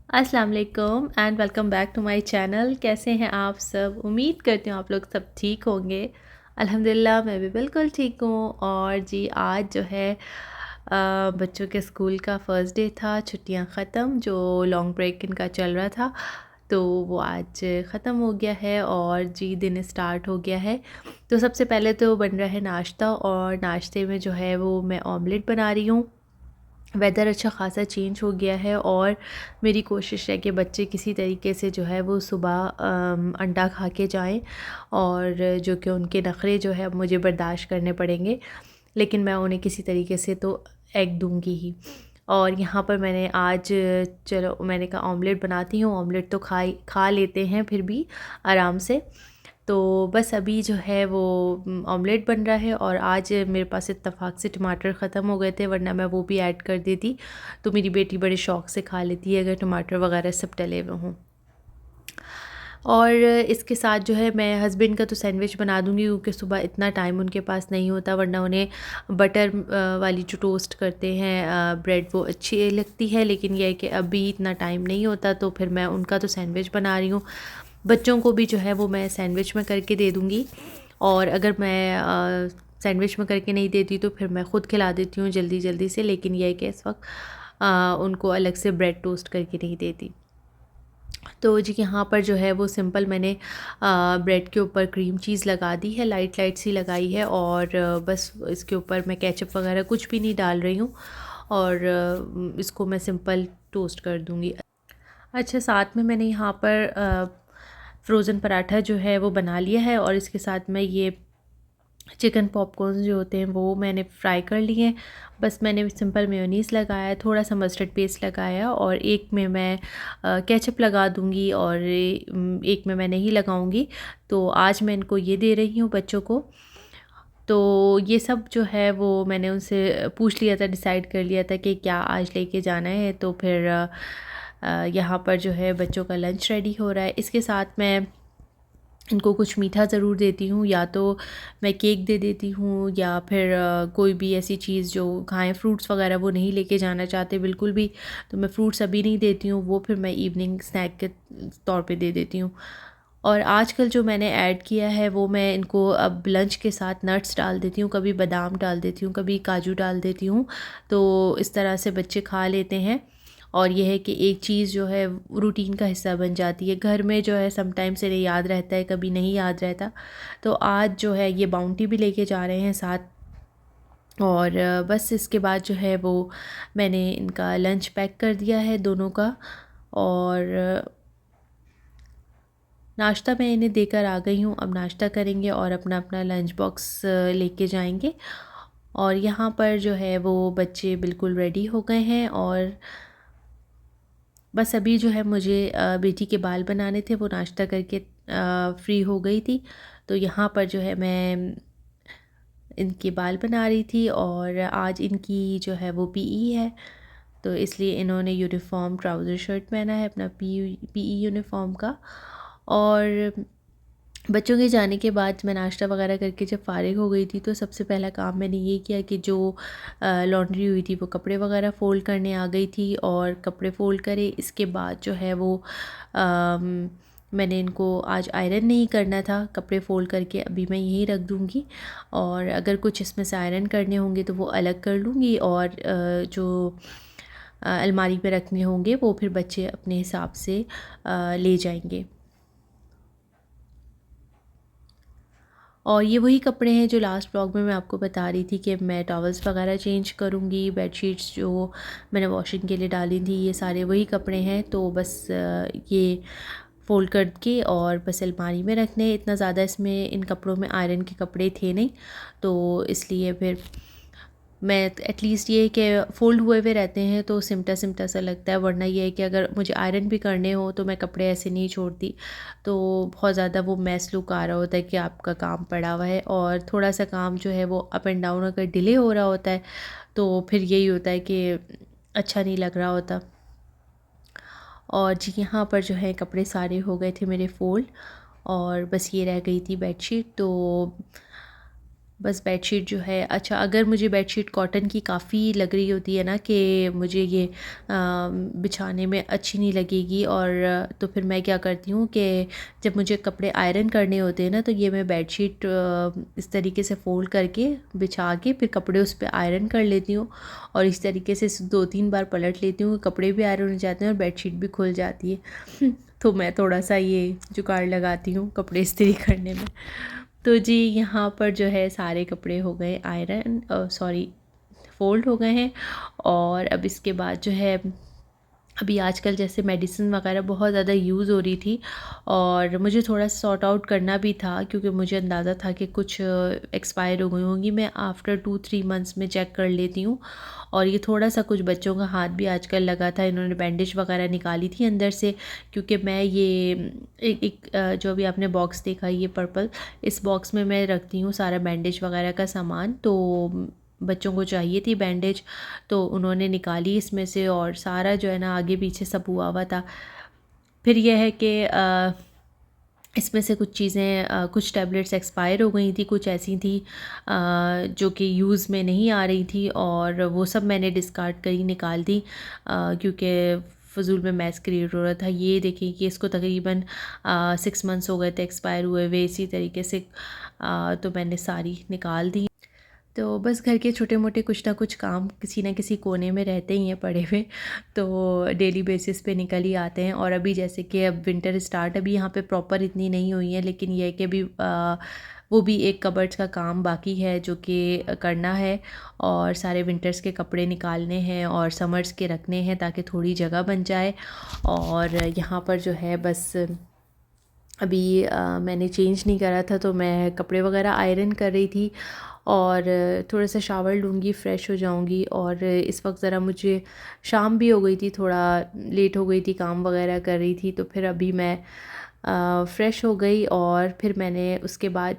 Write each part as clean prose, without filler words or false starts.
अस्सलाम वालेकुम and welcome back to my channel. कैसे हैं आप सब? उम्मीद करती हूँ आप लोग सब ठीक होंगे। अल्हम्दुलिल्लाह मैं भी बिल्कुल ठीक हूँ। और जी आज जो है बच्चों के स्कूल का फ़र्स्ट डे था, छुट्टियाँ ख़त्म, जो लॉन्ग ब्रेक इनका चल रहा था तो वो आज ख़त्म हो गया है और जी दिन स्टार्ट हो गया है। तो सबसे पहले तो बन रहा है नाश्ता, और नाश्ते में जो है वो मैं ऑमलेट बना रही हूँ। वेदर अच्छा ख़ासा चेंज हो गया है और मेरी कोशिश है कि बच्चे किसी तरीके से जो है वो सुबह अंडा खा के जाएँ, और जो कि उनके नखरे जो है अब मुझे बर्दाश्त करने पड़ेंगे, लेकिन मैं उन्हें किसी तरीके से तो एग दूंगी ही। और यहाँ पर मैंने आज, चलो मैंने कहा ऑमलेट बनाती हूँ, ऑमलेट तो खा लेते हैं फिर भी आराम से। तो बस अभी जो है वो ऑमलेट बन रहा है, और आज मेरे पास इत्तेफाक से टमाटर ख़त्म हो गए थे, वरना मैं वो भी ऐड कर देती। तो मेरी बेटी बड़े शौक़ से खा लेती है अगर टमाटर वगैरह सब डले हुए हों। और इसके साथ जो है मैं हस्बैंड का तो सैंडविच बना दूँगी, क्योंकि सुबह इतना टाइम उनके पास नहीं होता, वरना उन्हें बटर वाली जो टोस्ट करते हैं ब्रेड, वो अच्छी लगती है। लेकिन यह है कि अभी इतना टाइम नहीं होता, तो फिर मैं उनका तो सैंडविच बना रही हूँ। बच्चों को भी जो है वो मैं सैंडविच में करके दे दूँगी, और अगर मैं सैंडविच में करके नहीं देती तो फिर मैं ख़ुद खिला देती हूँ जल्दी जल्दी से। लेकिन यह है कि इस वक्त उनको अलग से ब्रेड टोस्ट करके नहीं देती। तो जी यहाँ पर जो है वो सिंपल मैंने ब्रेड के ऊपर क्रीम चीज़ लगा दी है, लाइट लाइट सी लगाई है, और बस इसके ऊपर मैं केचप वगैरह कुछ भी नहीं डाल रही हूँ, और इसको मैं सिंपल टोस्ट कर दूँगी। अच्छा, साथ में मैंने यहाँ पर फ्रोज़न पराठा जो है वो बना लिया है, और इसके साथ में ये चिकन पॉपकॉर्न जो होते हैं वो मैंने फ्राई कर लिए हैं। बस मैंने सिंपल मेयोनीज़ लगाया, थोड़ा सा मस्टर्ड पेस्ट लगाया, और एक में मैं केचप लगा दूँगी, और एक में मैं नहीं लगाऊँगी। तो आज मैं इनको ये दे रही हूँ बच्चों को। तो ये सब जो है वो मैंने उनसे पूछ लिया था, डिसाइड कर लिया था कि क्या आज लेके जाना है। तो फिर यहाँ पर जो है बच्चों का लंच रेडी हो रहा है। इसके साथ मैं इनको कुछ मीठा ज़रूर देती हूँ, या तो मैं केक दे देती हूँ, या फिर कोई भी ऐसी चीज़ जो खाएँ। फ्रूट्स वगैरह वो नहीं लेके जाना चाहते बिल्कुल भी, तो मैं फ्रूट्स अभी नहीं देती हूँ, वो फिर मैं इवनिंग स्नैक के तौर पे दे देती हूँ। और आजकल जो मैंने ऐड किया है वो मैं इनको अब लंच के साथ नट्स डाल देती हूँ, कभी बादाम डाल देती हूँ, कभी काजू डाल देती हूँ। तो इस तरह से बच्चे खा लेते हैं, और ये है कि एक चीज़ जो है रूटीन का हिस्सा बन जाती है। घर में जो है समटाइम्स इन्हें याद रहता है, कभी नहीं याद रहता। तो आज जो है ये बाउंटी भी लेके जा रहे हैं साथ। और बस इसके बाद जो है वो मैंने इनका लंच पैक कर दिया है दोनों का, और नाश्ता मैं इन्हें देकर आ गई हूँ। अब नाश्ता करेंगे और अपना अपना लंच बॉक्स लेके जाएंगे। और यहाँ पर जो है वो बच्चे बिल्कुल रेडी हो गए हैं, और बस अभी जो है मुझे बेटी के बाल बनाने थे, वो नाश्ता करके फ्री हो गई थी। तो यहाँ पर जो है मैं इनके बाल बना रही थी, और आज इनकी जो है वो पीई है, तो इसलिए इन्होंने यूनिफ़ॉर्म ट्राउज़र शर्ट पहना है अपना पीई यूनिफ़ॉर्म का। और बच्चों के जाने के बाद मैं नाश्ता वगैरह करके जब फ़ारिग हो गई थी, तो सबसे पहला काम मैंने ये किया कि जो लॉन्ड्री हुई थी वो कपड़े वगैरह फ़ोल्ड करने आ गई थी, और कपड़े फ़ोल्ड करे। इसके बाद जो है वो मैंने इनको आज आयरन नहीं करना था, कपड़े फ़ोल्ड करके अभी मैं यहीं रख दूँगी, और अगर कुछ इसमें से आयरन करने होंगे तो वो अलग कर लूँगी, और जो अलमारी पे रखने होंगे वो फिर बच्चे अपने हिसाब से ले जाएंगे। और ये वही कपड़े हैं जो लास्ट व्लॉग में मैं आपको बता रही थी कि मैं टॉवल्स वगैरह चेंज करूँगी, बेडशीट्स जो मैंने वॉशिंग के लिए डाली थी, ये सारे वही कपड़े हैं। तो बस ये फ़ोल्ड करके और बस अलमारी में रखने हैं। इतना ज़्यादा इसमें इन कपड़ों में आयरन के कपड़े थे नहीं, तो इसलिए फिर मैं एटलीस्ट ये कि फ़ोल्ड हुए हुए रहते हैं तो सिमटा सिमटा सा लगता है, वरना ये है कि अगर मुझे आयरन भी करने हो तो मैं कपड़े ऐसे नहीं छोड़ती। तो बहुत ज़्यादा वो मैस लुक आ रहा होता है कि आपका काम पड़ा हुआ है, और थोड़ा सा काम जो है वो अप एंड डाउन अगर डिले हो रहा होता है तो फिर यही होता है कि अच्छा नहीं लग रहा होता। और जी यहाँ पर जो है कपड़े सारे हो गए थे मेरे फ़ोल्ड, और बस ये रह गई थी बेडशीट। तो बस बेडशीट जो है, अच्छा अगर मुझे बेडशीट कॉटन की काफ़ी लग रही होती है ना कि मुझे ये बिछाने में अच्छी नहीं लगेगी, और तो फिर मैं क्या करती हूँ कि जब मुझे कपड़े आयरन करने होते हैं ना, तो ये मैं बेडशीट इस तरीके से फ़ोल्ड करके बिछा के फिर कपड़े उस पर आयरन कर लेती हूँ, और इस तरीके से 2-3 बार पलट लेती हूँ, कपड़े भी आयरन हो जाते हैं और बेडशीट भी खुल जाती है। तो मैं थोड़ा सा ये जुगाड़ लगाती हूँ कपड़े इस्त्री करने में। तो जी यहाँ पर जो है सारे कपड़े हो गए आयरन, सॉरी फ़ोल्ड हो गए हैं। और अब इसके बाद जो है, अभी आजकल जैसे मेडिसिन वगैरह बहुत ज़्यादा यूज़ हो रही थी, और मुझे थोड़ा सॉर्ट आउट करना भी था क्योंकि मुझे अंदाज़ा था कि कुछ एक्सपायर हो गई होंगी। मैं आफ्टर 2-3 मंथ्स में चेक कर लेती हूँ। और ये थोड़ा सा कुछ बच्चों का हाथ भी आजकल लगा था, इन्होंने बैंडेज वगैरह निकाली थी अंदर से, क्योंकि मैं ये जो अभी आपने बॉक्स देखा ये पर्पल, इस बॉक्स में मैं रखती हूँ सारा बैंडेज वगैरह का सामान। तो बच्चों को चाहिए थी बैंडेज, तो उन्होंने निकाली इसमें से, और सारा जो है ना आगे पीछे सब हुआ हुआ था। फिर यह है कि इसमें से कुछ चीज़ें, कुछ टैबलेट्स एक्सपायर हो गई थी, कुछ ऐसी थी जो कि यूज़ में नहीं आ रही थी, और वो सब मैंने डिस्कार्ड करी, निकाल दी, क्योंकि फ़जूल में मैस क्रिएट हो रहा था। ये देखिए कि इसको तकरीबन 6 मंथ्स हो गए थे एक्सपायर हुए हुए, इसी तरीके से तो मैंने सारी निकाल दी। तो बस घर के छोटे मोटे कुछ ना कुछ काम किसी न किसी कोने में रहते ही हैं पड़े हुए, तो डेली बेसिस पे निकल ही आते हैं। और अभी जैसे कि अब विंटर स्टार्ट, अभी यहाँ पे प्रॉपर इतनी नहीं हुई है, लेकिन ये है कि अभी वो भी एक कबर्ड्स का काम बाकी है जो कि करना है, और सारे विंटर्स के कपड़े निकालने हैं और समर्स के रखने हैं ताकि थोड़ी जगह बन जाए। और यहाँ पर जो है बस अभी मैंने चेंज नहीं करा था, तो मैं कपड़े वगैरह आयरन कर रही थी, और थोड़ा सा शावर लूँगी, फ़्रेश हो जाऊँगी। और इस वक्त ज़रा मुझे शाम भी हो गई थी, थोड़ा लेट हो गई थी, काम वगैरह कर रही थी, तो फिर अभी मैं फ़्रेश हो गई। और फिर मैंने उसके बाद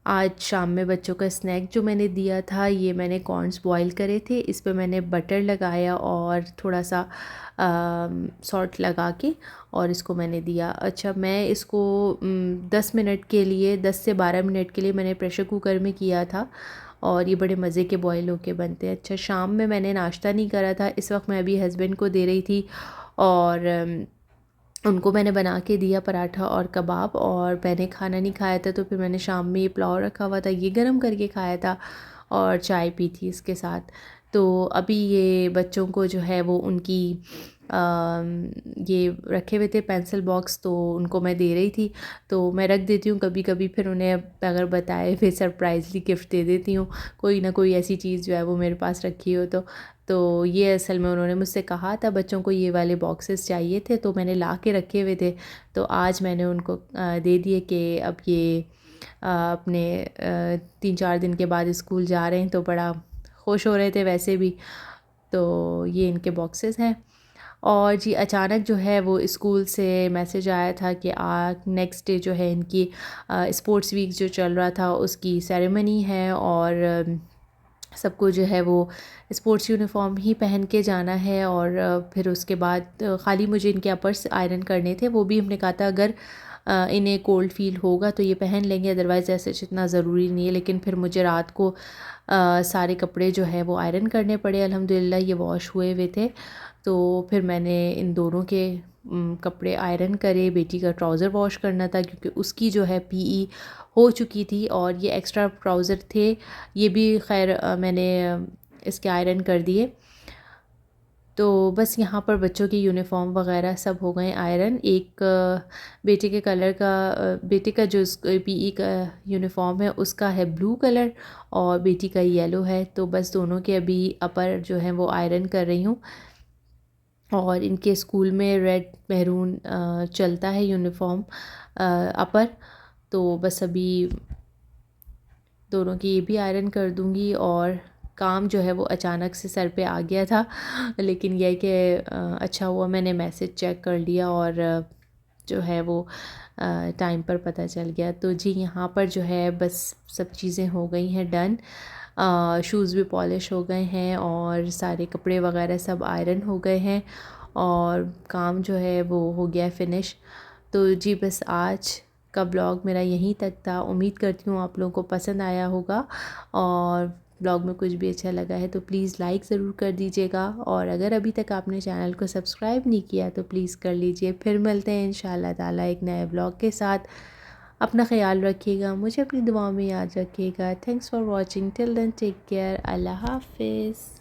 आज शाम में बच्चों का स्नैक जो मैंने दिया था, ये मैंने कॉर्न्स बॉईल करे थे, इस पे मैंने बटर लगाया और थोड़ा सा सॉल्ट लगा के, और इसको मैंने दिया। अच्छा मैं इसको 10 मिनट के लिए, 10 से 12 मिनट के लिए मैंने प्रेशर कुकर में किया था, और ये बड़े मज़े के बॉईल होके बनते हैं। अच्छा शाम में मैंने नाश्ता नहीं करा था, इस वक्त मैं अभी हस्बैंड को दे रही थी, और उनको मैंने बना के दिया पराठा और कबाब, और मैंने खाना नहीं खाया था, तो फिर मैंने शाम में ये पुलाव रखा हुआ था, ये गरम करके खाया था, और चाय पी थी इसके साथ। तो अभी ये बच्चों को जो है वो उनकी ये रखे हुए थे पेंसिल बॉक्स, तो उनको मैं दे रही थी। तो मैं रख देती हूँ कभी कभी, फिर उन्हें अगर बताए फिर सरप्राइजली गिफ्ट दे देती हूँ, कोई ना कोई ऐसी चीज़ जो है वो मेरे पास रखी हो तो ये असल में उन्होंने मुझसे कहा था बच्चों को ये वाले बॉक्सेस चाहिए थे, तो मैंने ला के रखे हुए थे, तो आज मैंने उनको दे दिए कि अब ये अपने 3-4 दिन के बाद स्कूल जा रहे हैं, तो बड़ा खुश हो रहे थे वैसे भी। तो ये इनके बॉक्सेस हैं। और जी अचानक जो है वो स्कूल से मैसेज आया था कि नेक्स्ट डे जो है इनकी स्पोर्ट्स वीक जो चल रहा था उसकी सेरेमनी है, और सबको जो है वो स्पोर्ट्स यूनिफॉर्म ही पहन के जाना है। और फिर उसके बाद ख़ाली मुझे इनके अपर्स आयरन करने थे, वो भी हमने कहा था अगर इन्हें कोल्ड फील होगा तो ये पहन लेंगे, अदरवाइज़ ऐसे इतना ज़रूरी नहीं है। लेकिन फिर मुझे रात को सारे कपड़े जो है वो आयरन करने पड़े, अल्हम्दुलिल्लाह ये वॉश हुए हुए थे। तो फिर मैंने इन दोनों के कपड़े आयरन करे। बेटी का ट्राउज़र वॉश करना था क्योंकि उसकी जो है पीई हो चुकी थी, और ये एक्स्ट्रा ट्राउज़र थे, ये भी खैर मैंने इसके आयरन कर दिए। तो बस यहाँ पर बच्चों की यूनिफ़ॉर्म वगैरह सब हो गए आयरन। एक बेटे के कलर का बेटे का जो पीई का यूनिफ़ॉर्म है उसका है ब्लू कलर, और बेटी का येलो है। तो बस दोनों के अभी अपर जो हैं वो आयरन कर रही हूँ। और इनके स्कूल में रेड मैरून चलता है यूनिफ़ॉर्म अपर, तो बस अभी दोनों की ये भी आयरन कर दूँगी। और काम जो है वो अचानक से सर पे आ गया था, लेकिन यह है कि अच्छा हुआ मैंने मैसेज चेक कर लिया, और जो है वो टाइम पर पता चल गया। तो जी यहाँ पर जो है बस सब चीज़ें हो गई हैं डन। शूज़ भी पॉलिश हो गए हैं, और सारे कपड़े वगैरह सब आयरन हो गए हैं, और काम जो है वो हो गया फिनिश। तो जी बस आज का ब्लॉग मेरा यहीं तक था। उम्मीद करती हूँ आप लोगों को पसंद आया होगा और ब्लॉग में कुछ भी अच्छा लगा है तो प्लीज़ लाइक ज़रूर कर दीजिएगा, और अगर अभी तक आपने चैनल को सब्सक्राइब नहीं किया तो प्लीज़ कर लीजिए। फिर मिलते हैं इंशाल्लाह ताला एक नए ब्लॉग के साथ। अपना ख्याल रखिएगा, मुझे अपनी दुआओं में याद रखिएगा। Thanks for watching, till then take care, अल्लाह हाफिज़।